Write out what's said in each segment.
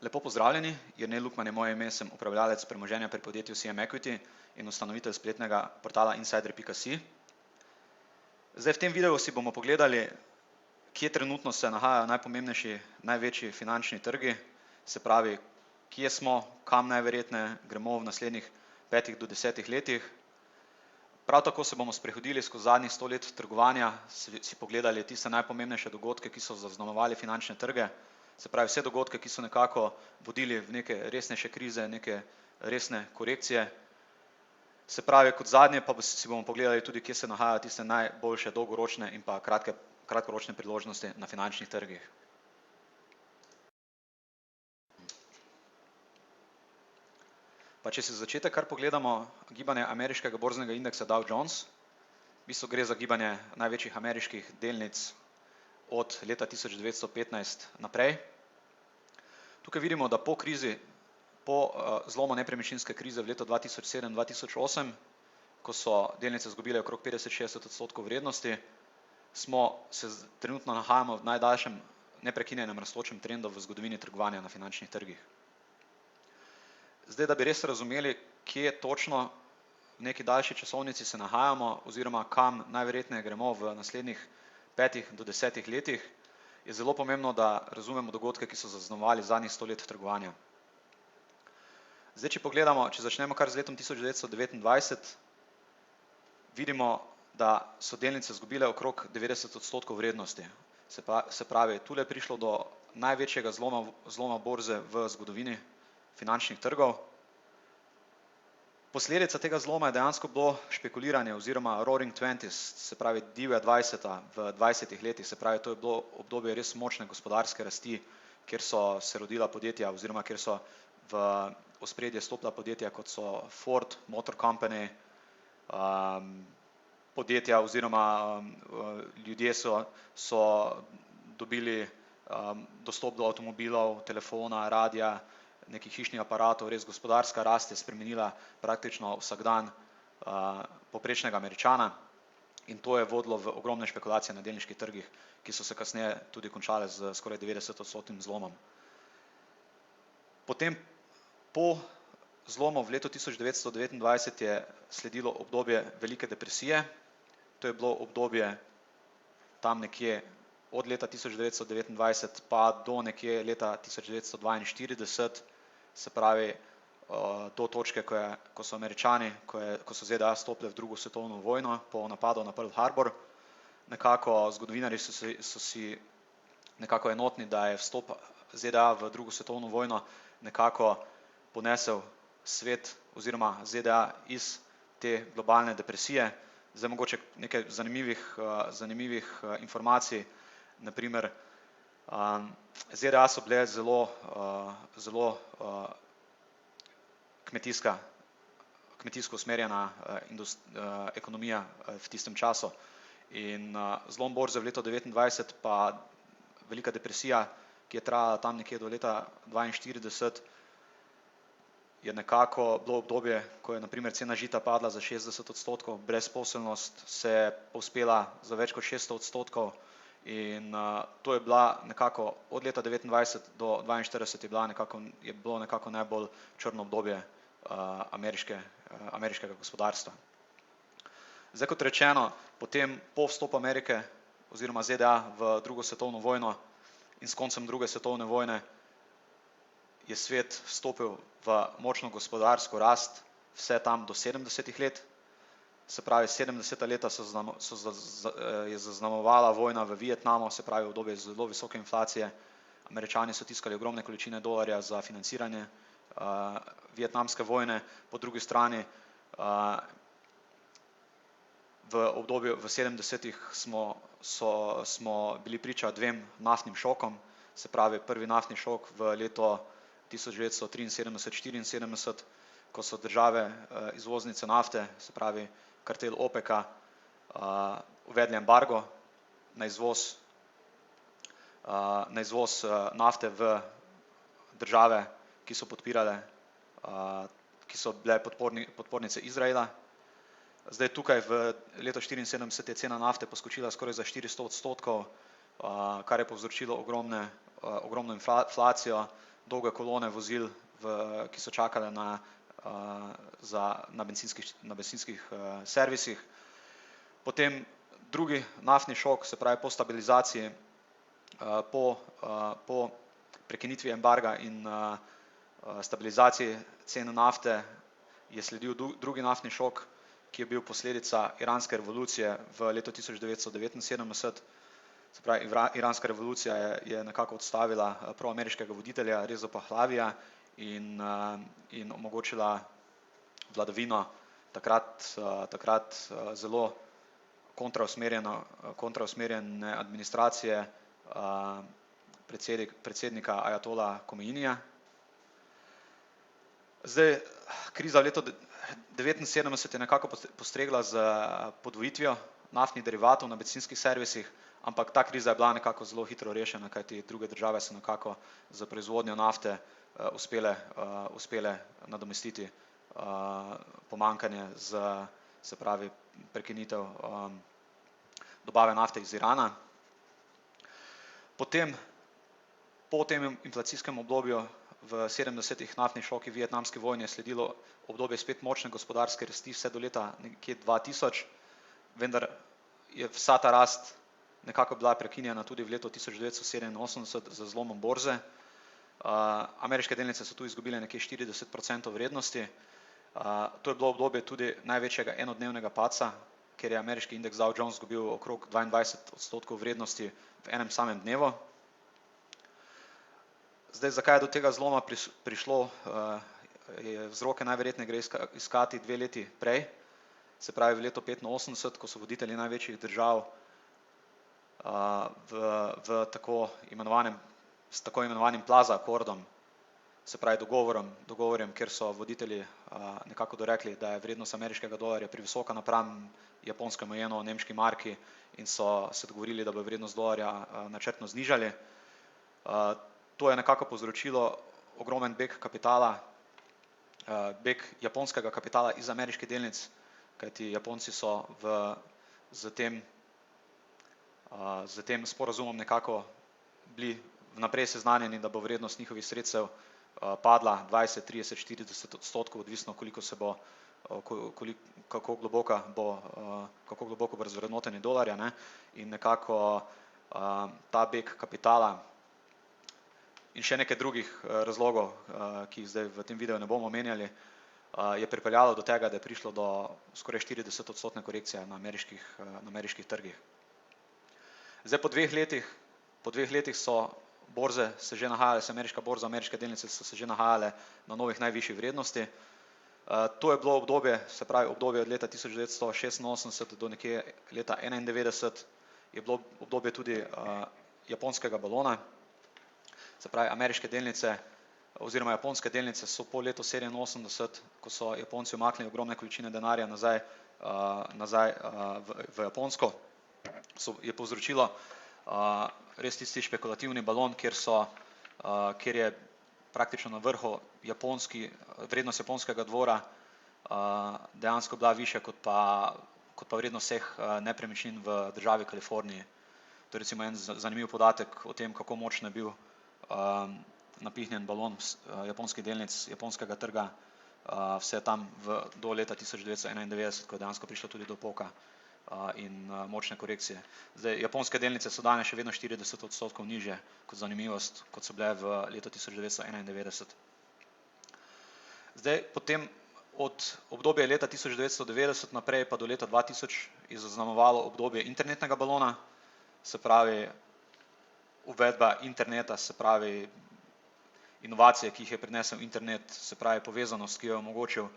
Lepo pozdravljeni, Jernej Lukman je moje ime, sem upravljalec premoženja pri podjetju CM Equity in ustanovitelj spletnega portala Insider.si. Zdaj v tem videu si bomo pogledali, kje trenutno se nahajajo najpomembnejši, največji finančni trgi, se pravi, kje smo, kam najverjetneje gremo v naslednjih 5 do 10 letih. Prav tako se bomo sprehodili skozi zadnjih 100 let trgovanja, si pogledali tiste najpomembnejše dogodke, ki so zaznamovali finančne trge, se pravi vse dogodke, ki so nekako vodili v neke resnejše krize, neke resne korekcije. Se pravi, kot zadnje pa si bomo pogledali tudi, kje se nahajajo tiste najboljše dolgoročne in pa kratkoročne priložnosti na finančnih trgih. Pa če si za začetek kar pogledamo gibanje ameriškega borznega indeksa Dow Jones, v bistvu gre za gibanje največjih ameriških delnic od leta 1915 naprej. Tukaj vidimo, da po krizi, po zlomu nepremičninske krize v letu 2007-2008, ko so delnice izgubile okrog 50-60% vrednosti, trenutno nahajamo v najdaljšem neprekinjenem rastočem trendu v zgodovini trgovanja na finančnih trgih. Zdaj, da bi res razumeli, kje točno v neki daljši časovnici se nahajamo oziroma kam najverjetneje gremo v naslednjih 5 do 10 letih, je zelo pomembno, da razumemo dogodke, ki so zaznamovali zadnjih 100 let trgovanja. Zdaj, če začnemo kar z letom 1929, vidimo, da so delnice izgubile okrog 90% vrednosti. Se pravi, tule je prišlo do največjega zloma borze v zgodovini finančnih trgov. Posledica tega zloma je dejansko bilo špekuliranje oziroma roaring twenties, se pravi divja dvajseta v 20 letih, se pravi, to je bilo obdobje res močne gospodarske rasti, kjer so se rodila podjetja oziroma kjer so v ospredje stopila podjetja, kot so Ford Motor Company, podjetja oziroma ljudje so dobili dostop do avtomobilov, telefona, radia, nekih hišnih aparatov, res gospodarska rast je spremenila praktično vsak dan povprečnega Američana in to je vodilo v ogromne špekulacije na delniških trgih, ki so se kasneje tudi končale z skoraj 90% zlomom. Potem po zlomu v letu 1929 je sledilo obdobje velike depresije, to je bilo obdobje tam nekje od leta 1929 pa do nekje leta 1942, se pravi do točke, ko so Američani, ko so ZDA stopile v drugo svetovno vojno po napadu na Pearl Harbor. Nekako zgodovinarji so si nekako enotni, da je vstop ZDA v drugo svetovno vojno nekako ponesel svet oziroma ZDA iz te globalne depresije. Zdaj mogoče nekaj zanimivih informacij, na primer ZDA so bile zelo kmetijsko usmerjena ekonomija v tistem času in zlom borze v letu 1929 pa velika depresija, ki je trajala tam nekje do leta 1942, je nekako bilo obdobje, ko je na primer cena žita padla za 60%, brezposelnost se je povzpela za več kot 600% in to je bila nekako od leta 1929 do 1942 je bilo nekako najbolj črno obdobje ameriškega gospodarstva. Zdaj, kot rečeno, potem po vstopu Amerike oziroma ZDA v drugo svetovno vojno in s koncem druge svetovne vojne je svet vstopil v močno gospodarsko rast vse tam do 70 let. Se pravi, 70 leta je zaznamovala vojna v Vietnamu, se pravi obdobje zelo visoke inflacije. Američani so tiskali ogromne količine dolarja za financiranje vietnamske vojne, po drugi strani v obdobju v 70-ih smo bili priča dvem naftnim šokom, se pravi prvi naftni šok v leto 1973-74, ko so države izvoznice nafte, se pravi kartel OPEC-a, uvedli embargo na izvoz nafte v države, ki so bile podpornice Izraela. Zdaj tukaj v letu 1974 je cena nafte poskočila skoraj za 400%, kar je povzročilo ogromno inflacijo, dolge kolone vozil, ki so čakale na bencinskih servisih. Potem drugi naftni šok, se pravi po stabilizaciji, po prekinitvi embarga in stabilizaciji cen nafte je sledil drugi naftni šok, ki je bil posledica iranske revolucije v letu 1979. Se pravi, iranska revolucija je nekako odstavila proameriškega voditelja Reza Pahlavija in omogočila vladavino takrat zelo kontrausmerjene administracije predsednika Ajatola Komeinija. Zdaj, kriza v letu 1979 je nekako postregla z podvojitvijo naftnih derivatov na bencinskih servisih, ampak ta kriza je bila nekako zelo hitro rešena, kajti druge države so nekako z proizvodnjo nafte uspele nadomestiti pomanjkanje se pravi prekinitev dobave nafte iz Irana. Potem, po tem inflacijskem obdobju v 70-ih naftni šoki vietnamske vojne je sledilo obdobje spet močne gospodarske rasti vse do leta nekje 2000, vendar je vsa ta rast nekako bila prekinjena tudi v letu 1987 z zlomom borze. Ameriške delnice so tu izgubile nekje 40% vrednosti. To je bilo obdobje tudi največjega enodnevnega padca, ker je ameriški indeks Dow Jones izgubil okrog 22% vrednosti v enem samem dnevu. Zdaj, zakaj je do tega zloma prišlo, vzroke najverjetneje gre iskati 2 leti prej, se pravi v letu 1985, ko so voditelji največjih držav s tako imenovanim Plaza akordom, se pravi dogovorjem, kjer so voditelji nekako dorekli, da je vrednost ameriškega dolarja previsoka napram japonskemu jenu, nemški marki in so se dogovorili, da bo vrednost dolarja načrtno znižali. To je nekako povzročilo ogromen beg kapitala, beg japonskega kapitala iz ameriških delnic, kajti Japonci so s tem sporazumom nekako bili vnaprej seznanjeni, da bo vrednost njihovih sredstev padla 20, 30, 40%, odvisno kako globoko bo razvrednotenje dolarja, ne, in nekako ta beg kapitala in še nekaj drugih razlogov, ki jih zdaj v tem videu ne bomo omenjali, je pripeljalo do tega, da je prišlo do skoraj 40% korekcije na ameriških trgih. Zdaj, po dveh letih so borze se že nahajale, ameriška borza, ameriške delnice so se že nahajale na novih najvišjih vrednosti. To je bilo obdobje, se pravi obdobje od leta 1986 do nekje leta 1991, je bilo obdobje tudi japonskega balona. Se pravi, ameriške delnice oziroma japonske delnice so po letu 1987, ko so Japonci umaknili ogromne količine denarja nazaj v Japonsko, je povzročilo res tisti špekulativni balon, kjer je praktično na vrhu vrednost japonskega dvora dejansko bila višja kot pa vrednost vseh nepremičnin v državi Kaliforniji. To je recimo en zanimiv podatek o tem, kako močno je bil napihnjen balon japonskih delnic, japonskega trga, vse tam do leta 1991, ko je dejansko prišlo tudi do poka in močne korekcije. Zdaj, japonske delnice so danes še vedno 40% nižje kot zanimivost, kot so bile v letu 1991. Zdaj, potem od obdobja leta 1990 naprej pa do leta 2000 je zaznamovalo obdobje internetnega balona, se pravi uvedba interneta, se pravi inovacije, ki jih je prinesel internet, se pravi povezanost, ki jo je omogočil,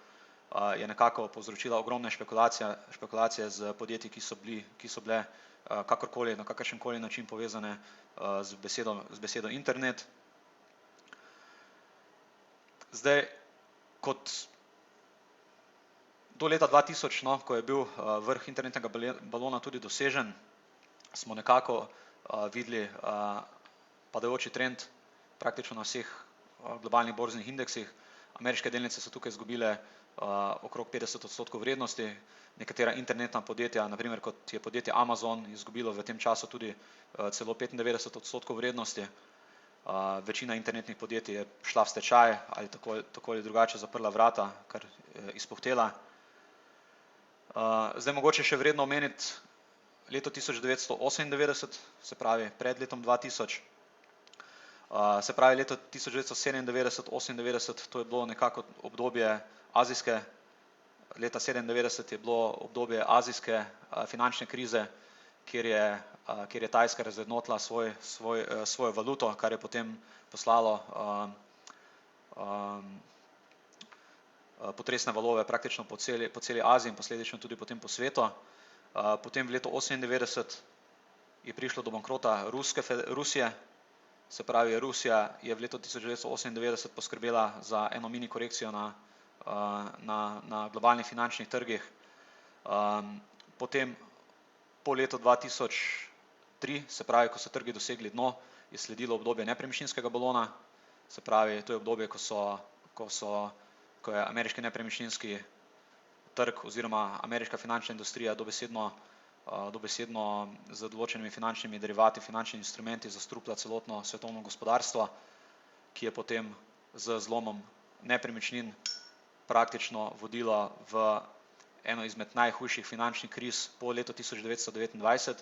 je nekako povzročila ogromne špekulacije z podjetji, ki so bile kakorkoli, na kakršenkoli način povezane z besedo internet. Zdaj, do leta 2000, no, ko je bil vrh internetnega balona tudi dosežen, smo nekako videli padajoči trend praktično na vseh globalnih borznih indeksih. Ameriške delnice so tukaj izgubile okrog 50% vrednosti, nekatera internetna podjetja, na primer kot je podjetje Amazon, izgubilo v tem času tudi celo 95% vrednosti. Večina internetnih podjetij je šla v stečaj ali tako ali drugače zaprla vrata, kar izpuhtela. Zdaj mogoče še vredno omeniti leto 1998, se pravi pred letom 2000, se pravi leto 1997-98, to je bilo nekako obdobje azijske, leta 97 je bilo obdobje azijske finančne krize, kjer je Tajska razvrednotila svojo valuto, kar je potem poslalo potresne valove praktično po celi Aziji in posledično tudi potem po svetu. Potem v letu 98 je prišlo do bankrota Rusije, se pravi Rusija je v letu 1998 poskrbela za eno mini korekcijo na globalnih finančnih trgih. Potem po letu 2003, se pravi, ko so trgi dosegli dno, je sledilo obdobje nepremičninskega balona, se pravi, to je obdobje, ko je ameriški nepremičninski trg oziroma ameriška finančna industrija dobesedno z določenimi finančnimi derivati, finančnimi instrumenti zastrupila celotno svetovno gospodarstvo, ki je potem z zlomom nepremičnin praktično vodilo v eno izmed najhujših finančnih kriz po letu 1929.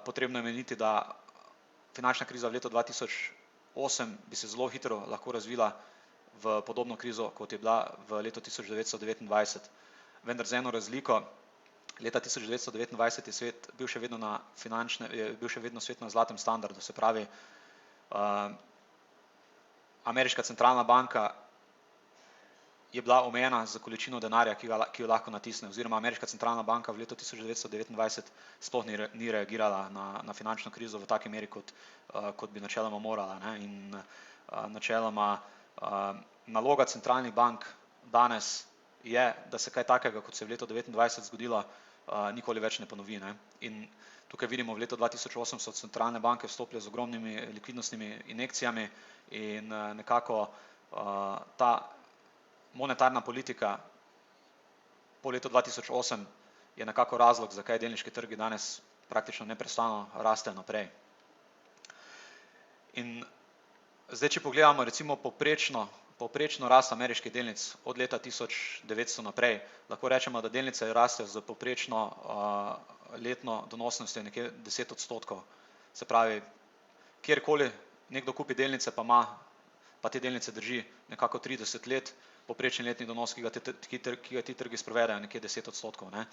Potrebno je meniti, da finančna kriza v letu 2008 bi se zelo hitro lahko razvila v podobno krizo, kot je bila v letu 1929. Vendar z eno razliko, leta 1929 je svet bil še vedno svet na zlatem standardu, se pravi, ameriška centralna banka je bila omejena z količino denarja, ki jo lahko natisne, oziroma ameriška centralna banka v letu 1929 sploh ni reagirala na finančno krizo v taki meri, kot bi načeloma morala, ne? In načeloma naloga centralnih bank danes je, da se kaj takega, kot se je v letu 1929 zgodilo, nikoli več ne ponovi, ne? In tukaj vidimo, v letu 2008 so centralne banke vstopile z ogromnimi likvidnostnimi injekcijami in nekako ta monetarna politika po letu 2008 je nekako razlog, zakaj delniški trgi danes praktično neprestano rastejo naprej. In zdaj, če pogledamo recimo povprečno rast ameriških delnic od leta 1900 naprej, lahko rečemo, da delnice rastejo z povprečno letno donosnostjo nekje 10%. Se pravi, kjerkoli nekdo kupi delnice, pa te delnice drži nekako 30 let, povprečni letni donos, ki ga ti trgi sprovedajo, nekje 10%, ne.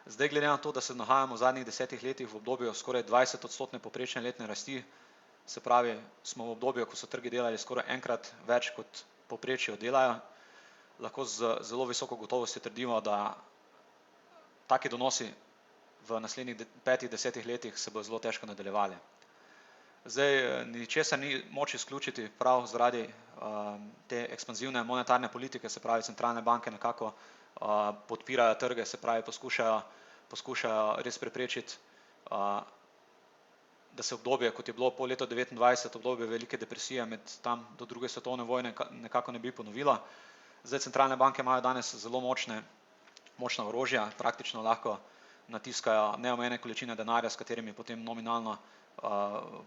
Zdaj, glede na to, da se nahajamo v zadnjih 10 letih v obdobju skoraj 20% povprečne letne rasti, se pravi, smo v obdobju, ko so trgi delali skoraj enkrat več, kot povprečju delajo, lahko z zelo visoko gotovostjo trdimo, da taki donosi v naslednjih 5-10 letih se bo zelo težko nadaljevali. Zdaj, ničesar ni moč izključiti prav zaradi te ekspanzivne monetarne politike, se pravi, centralne banke nekako podpirajo trge, se pravi, poskušajo res preprečiti, da se obdobje, kot je bilo po letu 1929, obdobje velike depresije med tam do druge svetovne vojne, nekako ne bi ponovilo. Zdaj, centralne banke imajo danes zelo močna orožja, praktično lahko natiskajo neomejene količine denarja, s katerimi potem nominalno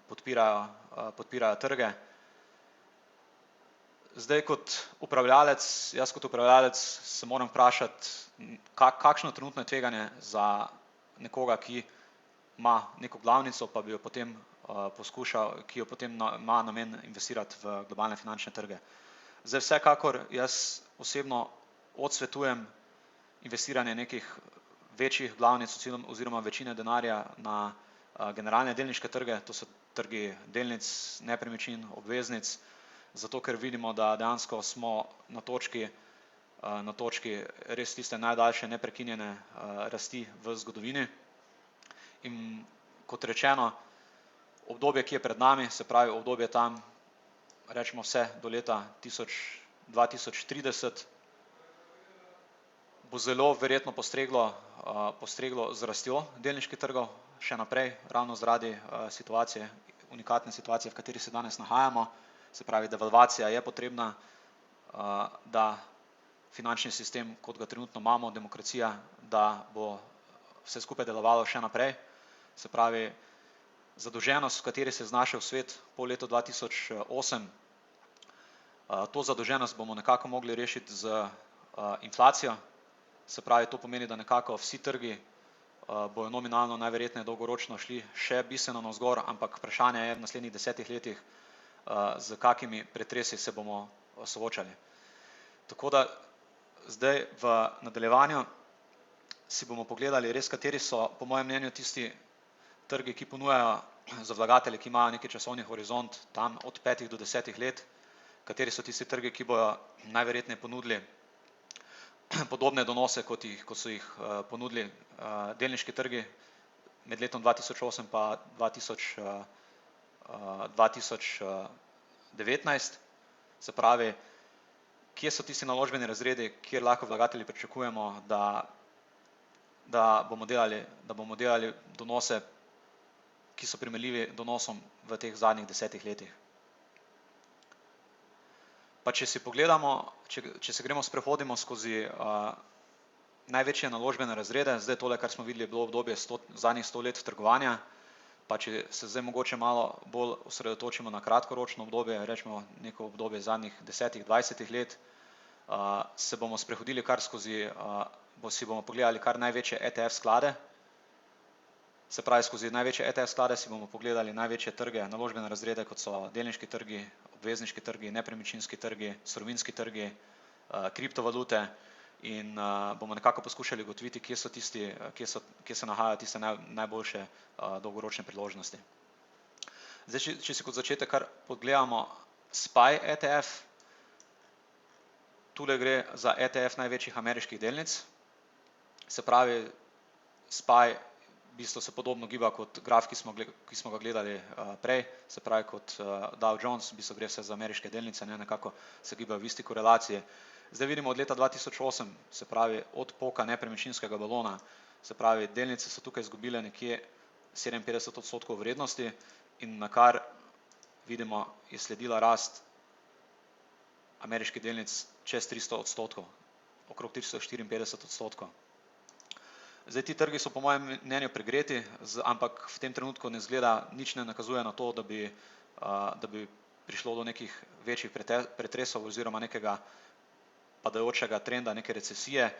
podpirajo trge. Zdaj, jaz kot upravljalec se moram vprašati, kakšno trenutno tveganje za nekoga, ki ima neko glavnico, pa bi jo potem ki jo potem ima namen investirati v globalne finančne trge. Zdaj, vsekakor jaz osebno odsvetujem investiranje nekih večjih glavnic oziroma večine denarja na generalne delniške trge, to so trgi delnic, nepremičnin, obveznic, zato ker vidimo, da dejansko smo na točki res tiste najdaljše neprekinjene rasti v zgodovini. In kot rečeno, obdobje, ki je pred nami, se pravi obdobje tam, rečemo vse do leta 2030, bo zelo verjetno postreglo z rastjo delniških trgov še naprej, ravno zaradi unikatne situacije, v kateri se danes nahajamo, se pravi, devalvacija je potrebna, da finančni sistem, kot ga trenutno imamo, demokracija, da bo vse skupaj delovalo še naprej. Se pravi, zadolženost, v kateri se je znašel svet po letu 2008. To zadolženost bomo nekako mogli rešiti z inflacijo, se pravi, to pomeni, da nekako vsi trgi bojo nominalno najverjetneje dolgoročno šli še bistveno navzgor, ampak vprašanje je v naslednjih 10 letih, z kakimi pretresi se bomo soočali. Tako da zdaj v nadaljevanju si bomo pogledali res, kateri so po mojem mnenju tisti trgi, ki ponujajo za vlagatelje, ki imajo neki časovni horizont tam od 5 do 10 let, kateri so tisti trgi, ki bojo najverjetneje ponudili podobne donose, kot so jih ponudili delniški trgi med letom 2008 pa 2019, se pravi, kje so tisti naložbeni razredi, kjer lahko vlagatelji pričakujemo, da bomo delali donose, ki so primerljivi donosom v teh zadnjih 10 letih. Pa če si pogledamo, če se gremo sprehodimo skozi največje naložbene razrede, zdaj tole, kar smo videli, je bilo obdobje zadnjih 100 let trgovanja, pa če se zdaj mogoče malo bolj osredotočimo na kratkoročno obdobje, rečemo neko obdobje zadnjih 10-20 let, se bomo sprehodili kar skozi, si bomo pogledali kar največje ETF sklade, se pravi, skozi največje ETF sklade si bomo pogledali največje trge, naložbene razrede, kot so delniški trgi, obvezniški trgi, nepremičninski trgi, surovinski trgi, kriptovalute in bomo nekako poskušali ugotoviti, kje se nahajajo tiste najboljše dolgoročne priložnosti. Zdaj, če si kot začetek kar pogledamo SPY ETF, tule gre za ETF največjih ameriških delnic, se pravi, SPY v bistvu se podobno giba kot graf, ki smo ga gledali prej, se pravi kot Dow Jones, v bistvu gre vse za ameriške delnice, nekako se gibajo v isti korelaciji. Zdaj vidimo od leta 2008, se pravi od poka nepremičninskega balona, se pravi delnice so tukaj izgubile nekje 57% vrednosti in na kar vidimo je sledila rast ameriških delnic čez 300%, okrog 354%. Zdaj, ti trgi so po mojem mnenju pregreti, ampak v tem trenutku ne izgleda, nič ne nakazuje na to, da bi prišlo do nekih večjih pretresov oziroma nekega padajočega trenda, neke recesije,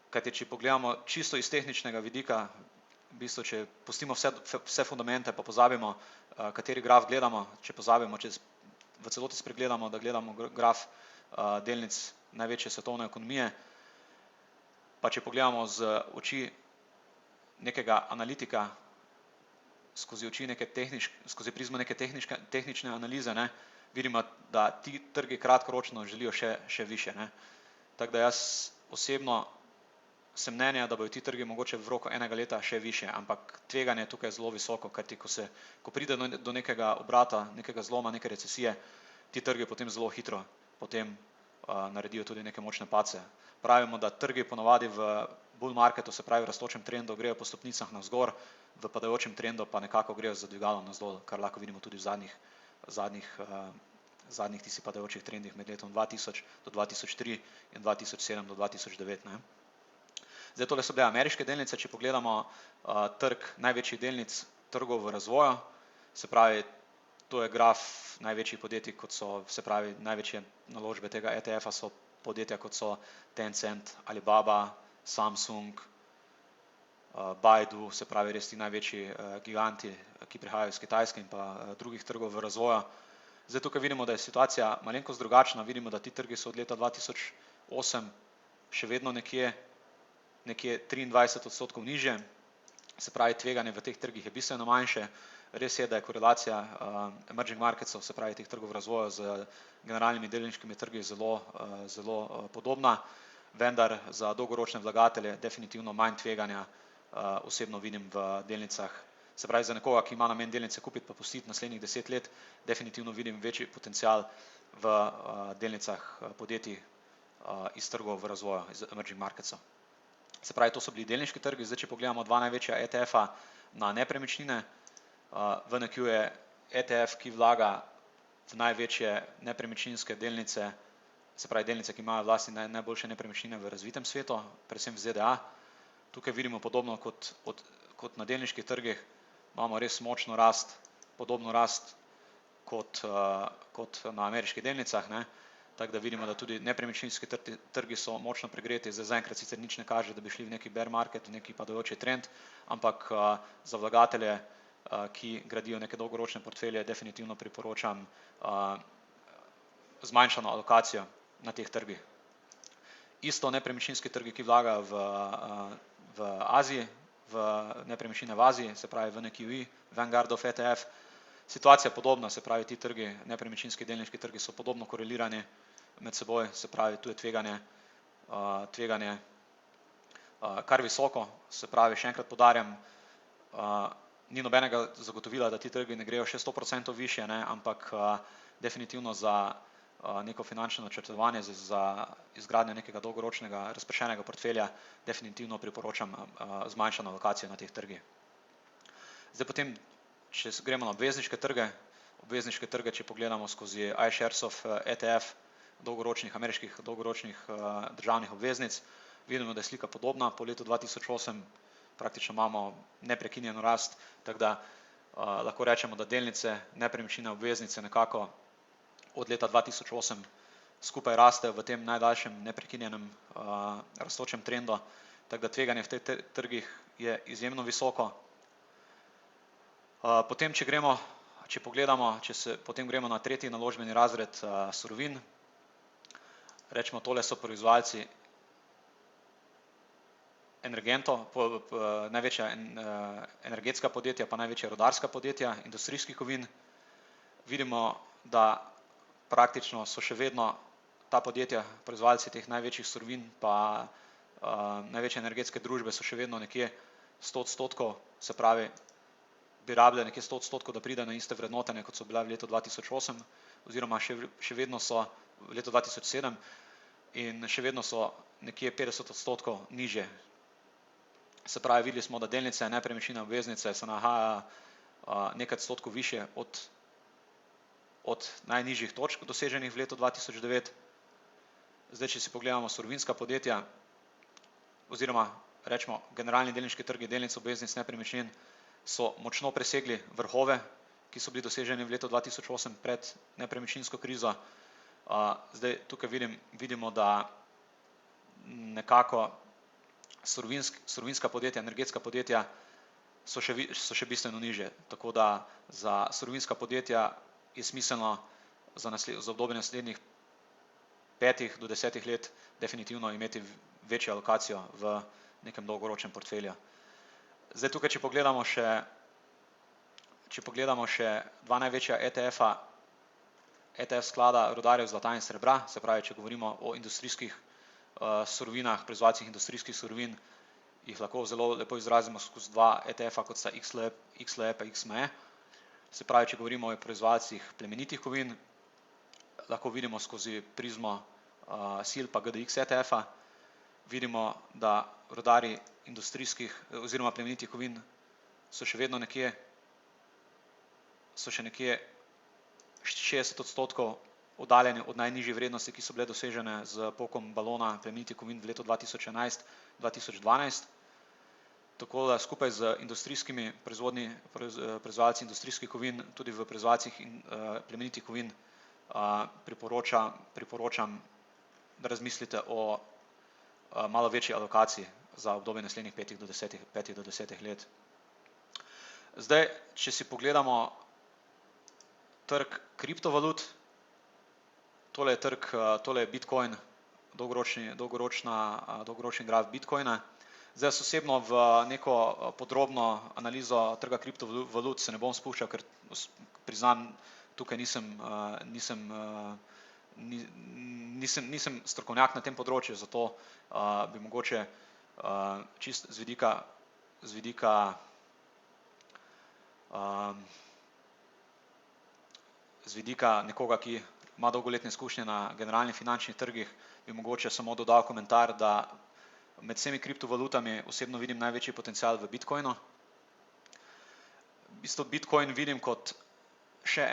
kajti če pogledamo čisto iz tehničnega vidika, v bistvu, če pustimo vse fundamente pa pozabimo, kateri graf gledamo, če pozabimo, če v celoti spregledamo, da gledamo graf delnic največje svetovne ekonomije, pa če pogledamo z oči nekega analitika, skozi prizmo neke tehnične analize, vidimo, da ti trgi kratkoročno želijo še višje. Tako da jaz osebno sem mnenja, da bodo ti trgi mogoče v roku enega leta še višje, ampak tveganje je tukaj zelo visoko, kajti ko pride do nekega obrata, nekega zloma, neke recesije, ti trgi potem zelo hitro naredijo tudi neke močne padce. Pravimo, da trgi ponavadi v bull marketu, se pravi v rastočem trendu, grejo po stopnicah navzgor, v padajočem trendu pa nekako grejo z dvigalom navzdol, kar lahko vidimo tudi v zadnjih tistih padajočih trendih med letom 2000 do 2003 in 2007 do 2009. Zdaj, tole so bile ameriške delnice, če pogledamo trg največjih delnic trgov v razvoju, se pravi, to je graf največjih podjetij, kot so, se pravi, največje naložbe tega ETF-a so podjetja, kot so Tencent, Alibaba, Samsung, Baidu, se pravi, res ti največji giganti, ki prihajajo iz Kitajske in pa drugih trgov v razvoju. Zdaj, tukaj vidimo, da je situacija malenkost drugačna, vidimo, da ti trgi so od leta 2008 še vedno nekje 23% nižje, se pravi, tveganje v teh trgih je bistveno manjše. Res je, da je korelacija emerging marketsov, se pravi teh trgov v razvoju z generalnimi delniškimi trgi zelo podobna, vendar za dolgoročne vlagatelje definitivno manj tveganja osebno vidim v delnicah. Se pravi, za nekoga, ki ima namen delnice kupiti pa pustiti naslednjih 10 let, definitivno vidim večji potencial v delnicah podjetij iz trgov v razvoju, iz emerging marketsov. Se pravi, to so bili delniški trgi. Zdaj, če pogledamo dva največja ETF-a na nepremičnine, VNQ je ETF, ki vlaga v največje nepremičninske delnice, se pravi delnice, ki imajo v lasti najboljše nepremičnine v razvitem svetu, predvsem v ZDA. Tukaj vidimo podobno kot na delniških trgih, imamo res močno rast, podobno rast kot na ameriških delnicah, ne. Tako da vidimo, da tudi nepremičninski trgi so močno pregreti, zaenkrat sicer nič ne kaže, da bi šli v neki bear market, v neki padajoči trend, ampak za vlagatelje, ki gradijo neke dolgoročne portfelje, definitivno priporočam zmanjšano alokacijo na teh trgih. Isto nepremičninski trgi, ki vlagajo v Aziji, v nepremičnine v Aziji, se pravi v NQI, Vanguardov ETF, situacija je podobna, se pravi ti trgi, nepremičninski delniški trgi so podobno korelirani med seboj, se pravi tu je tveganje kar visoko, se pravi še enkrat poudarjam, ni nobenega zagotovila, da ti trgi ne grejo še 100% višje, ne, ampak definitivno za neko finančno načrtovanje, za izgradnjo nekega dolgoročnega razpršenega portfelja definitivno priporočam zmanjšano alokacijo na teh trgih. Zdaj potem, če gremo na obvezniške trge, če pogledamo skozi iSharesov ETF, ameriških dolgoročnih državnih obveznic, vidimo, da je slika podobna, po letu 2008 praktično imamo neprekinjeno rast, tako da lahko rečemo, da delnice, nepremičnine, obveznice nekako od leta 2008 skupaj rastejo v tem najdaljšem neprekinjenem rastočem trendu, tako da tveganje v teh trgih je izjemno visoko. Potem, potem gremo na tretji naložbeni razred surovin, rečemo, tole so proizvajalci energentov, največja energetska podjetja, pa največja rudarska podjetja, industrijskih kovin. Vidimo, da praktično so še vedno ta podjetja, proizvajalci teh največjih surovin, pa največje energetske družbe so še vedno nekje 100%, se pravi, bi rabile nekje 100%, da pride na iste vrednotenje, kot so bile v letu 2008, oziroma še vedno so v letu 2007 in še vedno so nekje 50% nižje. Se pravi, videli smo, da delnice, nepremičnine, obveznice se nahajajo nekaj odstotkov višje od najnižjih točk doseženih v letu 2009. Zdaj, če si pogledamo surovinska podjetja, oziroma rečemo generalni delniški trgi delnic, obveznic, nepremičnin, so močno presegli vrhove, ki so bili doseženi v letu 2008 pred nepremičninsko krizo. Zdaj tukaj vidimo, da nekako surovinska podjetja, energetska podjetja so še bistveno nižje, tako da za surovinska podjetja je smiselno za obdobje naslednjih 5 do 10 let definitivno imeti večjo alokacijo v nekem dolgoročnem portfelju. Zdaj tukaj, če pogledamo še dva največja ETF-a, ETF sklada rudarjev zlata in srebra, se pravi, če govorimo o industrijskih surovinah, proizvajalcih industrijskih surovin, jih lahko zelo lepo izrazimo skozi dva ETF-a, kot sta XLE pa XME. Se pravi, če govorimo o proizvajalcih plemenitih kovin, lahko vidimo skozi prizmo SIL pa GDX ETF-a, vidimo, da rudarji industrijskih oziroma plemenitih kovin so še nekje 60% oddaljeni od najnižjih vrednosti, ki so bile dosežene z pokom balona plemenitih kovin v letu 2011-2012. Tako da skupaj z industrijskimi proizvajalci industrijskih kovin, tudi v proizvajalcih plemenitih kovin priporočam, da razmislite o malo večji alokaciji za obdobje naslednjih 5 do 10 let. Zdaj, če si pogledamo trg kriptovalut, tole je Bitcoin, dolgoročni graf Bitcoina. Zdaj jaz osebno v neko podrobno analizo trga kriptovalut se ne bom spuščal, ker priznam, tukaj nisem strokovnjak na tem področju, zato bi mogoče čisto z vidika nekoga, ki ima dolgoletne izkušnje na generalnih finančnih trgih, bi mogoče samo dodal komentar, da med vsemi kriptovalutami osebno vidim največji potencial v Bitcoinu. V bistvu Bitcoin vidim kot še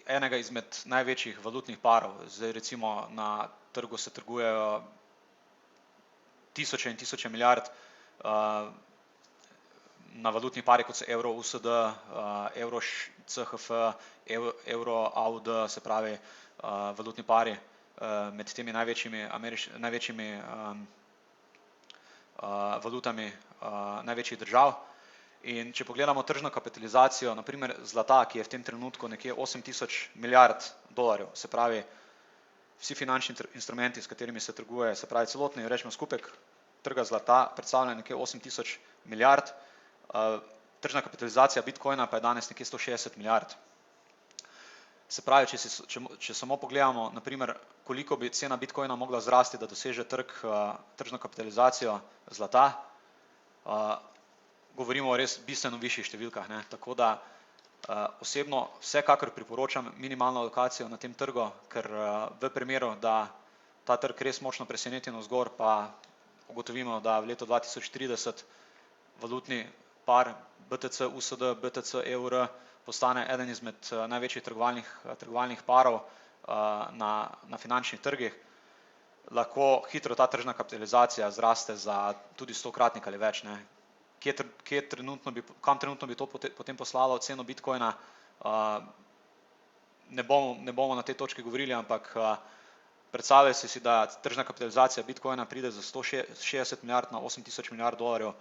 enega izmed največjih valutnih parov. Zdaj recimo na trgu se trgujejo tisoče in tisoče milijard na valutni pari, kot so evro USD, evro CHF, evro AUD, se pravi valutni pari med temi največjimi valutami največjih držav. In če pogledamo tržno kapitalizacijo, na primer zlata, ki je v tem trenutku nekje 8000 milijard dolarjev, se pravi vsi finančni instrumenti, s katerimi se trguje, se pravi celotni, rečemo skupek trga zlata, predstavlja nekje 8000 milijard, tržna kapitalizacija Bitcoina pa je danes nekje 160 milijard. Se pravi, če samo pogledamo, na primer, koliko bi cena Bitcoina mogla zrasti, da doseže tržno kapitalizacijo zlata, govorimo o res bistveno višjih številkah, ne, tako da osebno vsekakor priporočam minimalno alokacijo na tem trgu, ker v primeru, da ta trg res močno preseneti navzgor, pa ugotovimo, da v letu 2030 valutni par BTC USD, BTC EUR postane eden izmed največjih trgovalnih parov na finančnih trgih, lahko hitro ta tržna kapitalizacija zraste za tudi 100-kratnik ali več, ne. Kam trenutno bi to potem poslalo ceno Bitcoina, ne bomo na tej točki govorili, ampak predstavljajte si, da tržna kapitalizacija Bitcoina pride za 160 milijard na 8000 milijard dolarjev,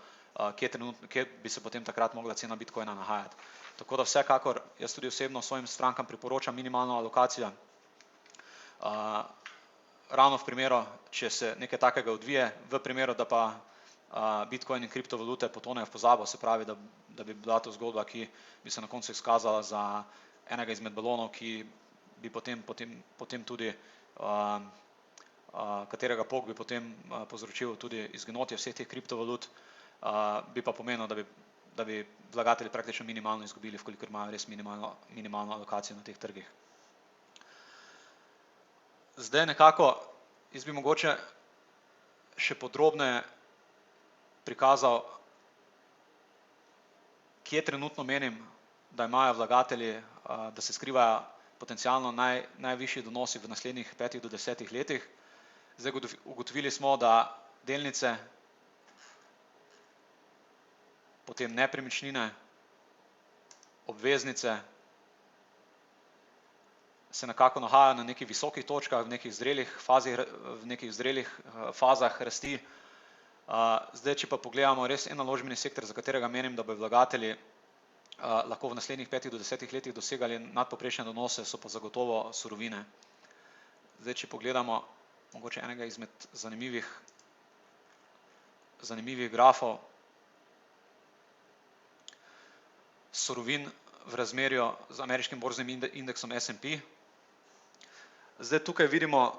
kje bi se potem takrat mogla cena Bitcoina nahajati. Tako da vsekakor jaz tudi osebno svojim strankam priporočam minimalno alokacijo, ravno v primeru, če se nekaj takega odvije, v primeru, da pa Bitcoin in kriptovalute potonejo v pozabo, se pravi, da bi bila to zgodba, ki bi se na koncu izkazala za enega izmed balonov, ki bi potem tudi, katerega pok bi potem povzročil tudi izginotje vseh teh kriptovalut, bi pa pomenil, da bi vlagatelji praktično minimalno izgubili, vkolikor imajo res minimalno alokacijo na teh trgih. Zdaj nekako, jaz bi mogoče še podrobneje prikazal, kje trenutno menim, da imajo vlagatelji, da se skrivajo potencialno najvišji donosi v naslednjih 5 do 10 letih. Zdaj ugotovili smo, da delnice, potem nepremičnine, obveznice se nekako nahajajo na nekih visokih točkah, v nekih zrelih fazah rasti. Zdaj, če pa pogledamo res en naložbeni sektor, za katerega menim, da bi vlagatelji lahko v naslednjih 5 do 10 letih dosegali nadpovprečne donose, so pa zagotovo surovine. Zdaj, če pogledamo mogoče enega izmed zanimivih grafov surovin v razmerju z ameriškim borznim indeksom S&P. Zdaj, tukaj vidimo,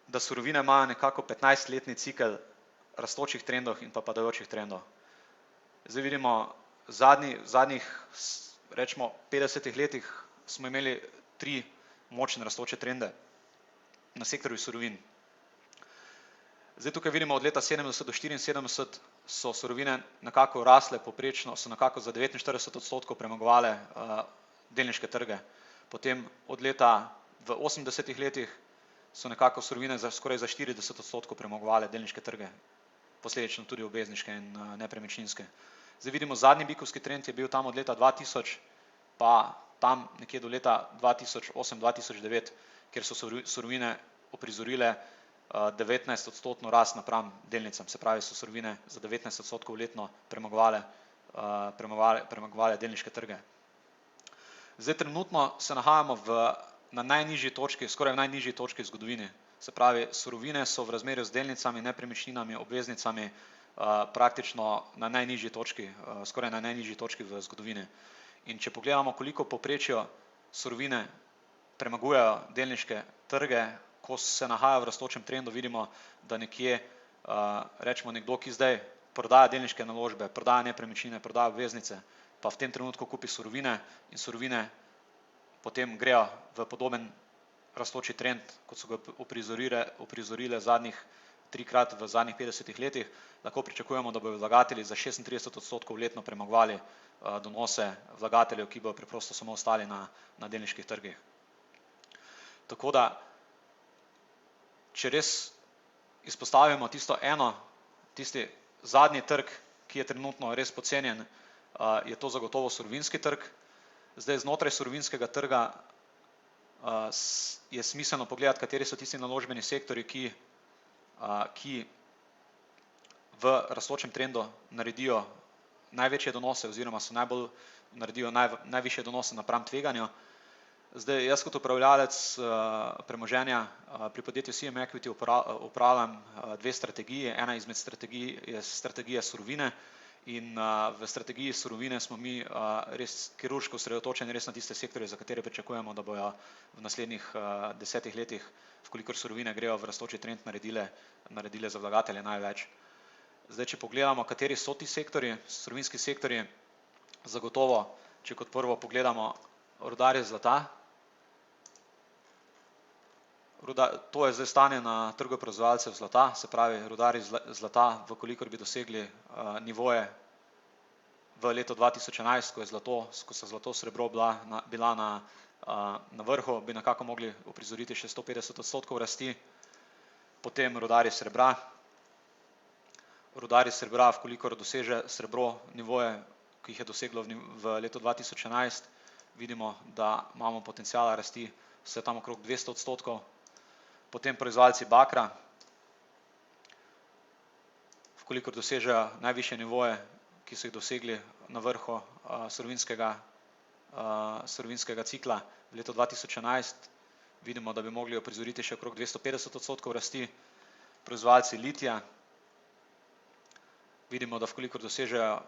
da surovine imajo nekako 15-letni cikel rastočih trendov in pa padajočih trendov. Zdaj vidimo, zadnjih, rečemo, 50 letih smo imeli 3 močne rastoče trende na sektorju surovin. Zdaj tukaj vidimo, od leta 70 do 74 so surovine nekako rasle poprečno, so nekako za 49% premagovale delniške trge. Potem od leta v 80 letih so nekako surovine skoraj za 40% premagovale delniške trge, posledično tudi obvezniške in nepremičninske. Zdaj vidimo, zadnji bikovski trend je bil tam od leta 2000, pa tam nekje do leta 2008-2009, kjer so surovine uprizorile 19% rast napram delnicam, se pravi, so surovine za 19% letno premagovale delniške trge. Zdaj trenutno se nahajamo na najnižji točki, skoraj v najnižji točki v zgodovini. Se pravi, surovine so v razmerju z delnicami, nepremičninami, obveznicami praktično na najnižji točki, skoraj na najnižji točki v zgodovini. In če pogledamo, koliko povprečju surovine premagujejo delniške trge, ko se nahajajo v rastočem trendu, vidimo, da nekje, rečemo nekdo, ki zdaj prodaja delniške naložbe, prodaja nepremičnine, prodaja obveznice, pa v tem trenutku kupi surovine in surovine potem grejo v podoben rastoči trend, kot so ga uprizorile zadnjih 3-krat v zadnjih 50 letih, lahko pričakujemo, da bodo vlagatelji za 36% letno premagovali donose vlagateljev, ki bodo preprosto samo ostali na delniških trgih. Tako da, če res izpostavimo tisti zadnji trg, ki je trenutno res podcenjen, je to zagotovo surovinski trg. Zdaj znotraj surovinskega trga je smiselno pogledati, kateri so tisti naložbeni sektorji, ki v rastočem trendu naredijo največje donose oziroma naredijo najvišje donose napram tveganju. Zdaj, jaz kot upravljalec premoženja pri podjetju CM Equity upravljam dve strategiji. Ena izmed strategij je strategija surovine in v strategiji surovine smo mi res kirurško osredotočeni res na tiste sektorje, za katere pričakujemo, da bojo v naslednjih 10 letih, vkolikor surovine grejo v rastoči trend, naredile za vlagatelje največ. Zdaj, če pogledamo, kateri so ti sektorji, surovinski sektorji, zagotovo, če kot prvo pogledamo rudarje zlata. To je zdaj stanje na trgu proizvajalcev zlata, se pravi rudarji zlata, vkolikor bi dosegli nivoje v letu 2011, ko so zlato srebro bila na vrhu, bi nekako mogli uprizoriti še 150% rasti. Potem rudarji srebra. Rudarji srebra, vkolikor doseže srebro nivoje, ki jih je doseglo v letu 2011, vidimo, da imamo potenciala rasti vse tam okrog 200%. Potem proizvajalci bakra, vkolikor dosežejo najvišje nivoje, ki so jih dosegli na vrhu surovinskega cikla v letu 2011, vidimo, da bi mogli uprizoriti še okrog 250% rasti. Proizvajalci litija, vidimo, da vkolikor dosežejo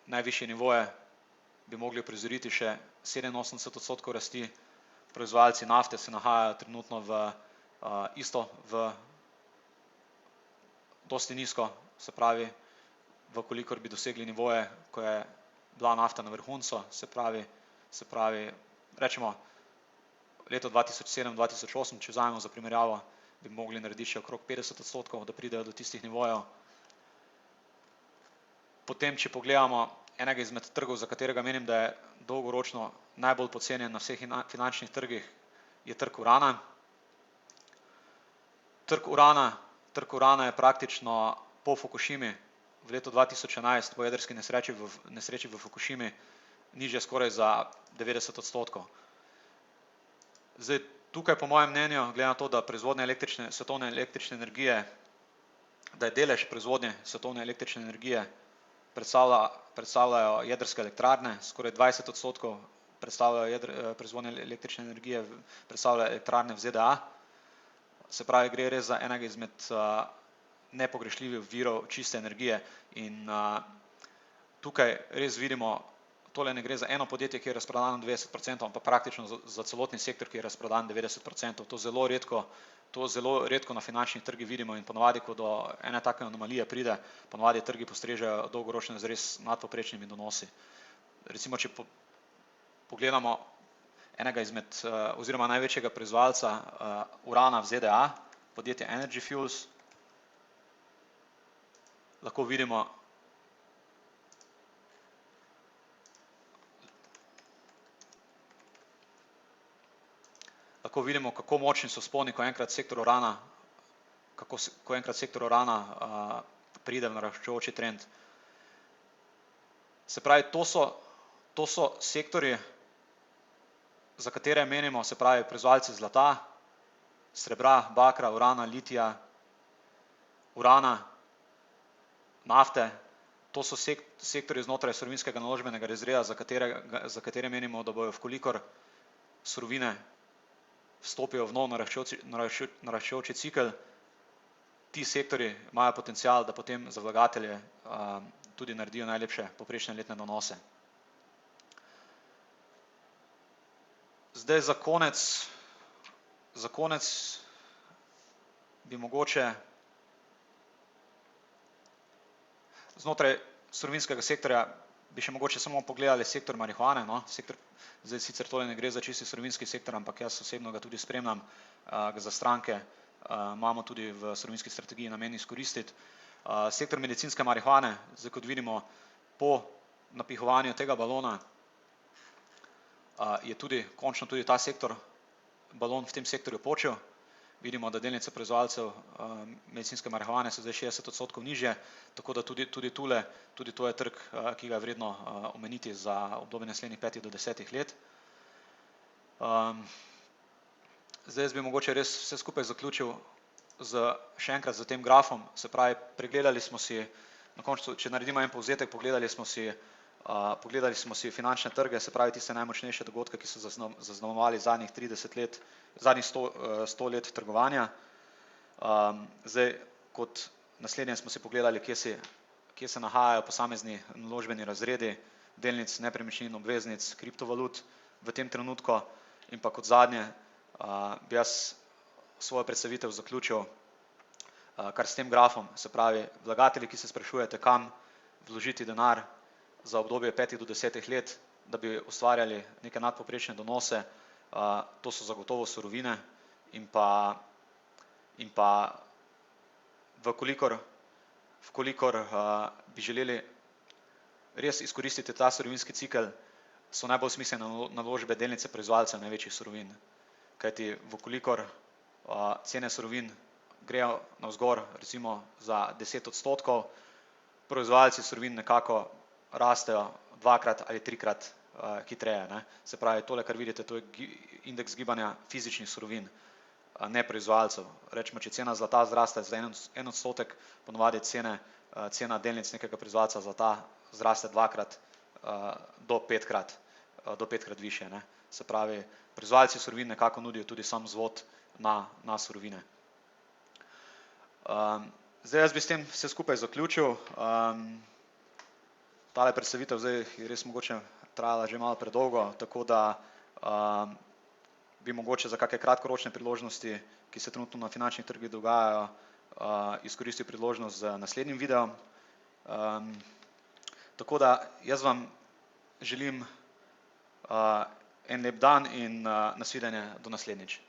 najvišje nivoje, bi mogli uprizoriti še 87% rasti. Proizvajalci nafte se nahajajo trenutno dosti nizko, se pravi, vkolikor bi dosegli nivoje, ko je bila nafta na vrhuncu, se pravi, rečemo, leto 2007-2008, če vzamemo za primerjavo, bi mogli narediti še okrog 50%, da pridejo do tistih nivojev. Potem, če pogledamo enega izmed trgov, za katerega menim, da je dolgoročno najbolj podcenjen na vseh finančnih trgih, je trg urana. Trg urana je praktično po Fukušimi v letu 2011, po jedrski nesreči v Fukušimi, nižje skoraj za 90%. Zdaj, tukaj po mojem mnenju, glede na to, da proizvodnja svetovne električne energije, da je delež proizvodnje svetovne električne energije predstavljajo jedrske elektrarne, skoraj 20% predstavljajo proizvodnje električne energije, predstavljajo elektrarne v ZDA. Se pravi, gre res za enega izmed nepogrešljivih virov čiste energije in tukaj res vidimo, tole ne gre za eno podjetje, ki je razprodano 90%, ampak praktično za celotni sektor, ki je razprodan 90%. To zelo redko na finančnih trgih vidimo in ponavadi, ko do ene take anomalije pride, ponavadi trgi postrežejo dolgoročno z res nadpovprečnimi donosi. Recimo, če pogledamo enega izmed oziroma največjega proizvajalca urana v ZDA, podjetje Energy Fuels, lahko vidimo, kako močni so vzponi, ko enkrat sektor urana pride v naraščajoči trend. Se pravi, to so sektorji, za katere menimo, se pravi, proizvajalci zlata, srebra, bakra, urana, litija, urana, nafte, to so sektorji znotraj surovinskega naložbenega razreda, za katere menimo, da bojo, vkolikor surovine vstopijo v nov naraščajoči cikel, ti sektorji imajo potencial, da potem za vlagatelje tudi naredijo najlepše povprečne letne donose. Zdaj za konec bi mogoče znotraj surovinskega sektorja bi še mogoče samo pogledali sektor marihuane, zdaj sicer tole ne gre za čisti surovinski sektor, ampak jaz osebno ga tudi spremljam, ga za stranke imamo tudi v surovinski strategiji namen izkoristiti. Sektor medicinske marihuane, zdaj kot vidimo, po napihovanju tega balona je končno tudi ta sektor, balon v tem sektorju počil vidimo, da delnice proizvajalcev medicinske marihuane so zdaj 60% nižje, tako da tudi tule, tudi to je trg, ki ga je vredno omeniti za obdobje naslednjih 5 do 10 let. Zdaj jaz bi mogoče res vse skupaj zaključil še enkrat z tem grafom, se pravi, pregledali smo si, na koncu, če naredimo en povzetek, pogledali smo si finančne trge, se pravi tiste najmočnejše dogodke, ki so zaznamovali zadnjih 30 let, zadnjih 100 let trgovanja. Zdaj, kot naslednje smo si pogledali, kje se nahajajo posamezni naložbeni razredi, delnic, nepremičnin, obveznic, kriptovalut v tem trenutku, in pa kot zadnje bi jaz svojo predstavitev zaključil kar s tem grafom, se pravi, vlagatelji, ki se sprašujete, kam vložiti denar za obdobje 5 do 10 let, da bi ustvarjali neke nadpovprečne donose, to so zagotovo surovine in pa vkolikor bi želeli res izkoristiti ta surovinski cikel, so najbolj smiselne naložbe delnice proizvajalcev največjih surovin. Kajti vkolikor cene surovin grejo navzgor recimo za 10%, proizvajalci surovin nekako rastejo 2-krat ali 3-krat hitreje, ne. Se pravi, tole, kar vidite, to je indeks gibanja fizičnih surovin, ne proizvajalcev. Recimo, če cena zlata zraste za 1%, ponavadi cena delnic nekega proizvajalca zlata zraste 2-krat do 5-krat višje, ne. Se pravi, proizvajalci surovin nekako nudijo tudi sam vzvod na surovine. Zdaj jaz bi s tem vse skupaj zaključil. Tale predstavitev zdaj je res mogoče trajala že malo predolgo, tako da bi mogoče za kakšne kratkoročne priložnosti, ki se trenutno na finančnih trgih dogajajo, izkoristil priložnost z naslednjim videom. Tako da jaz vam želim en lep dan in nasvidenje do naslednjič.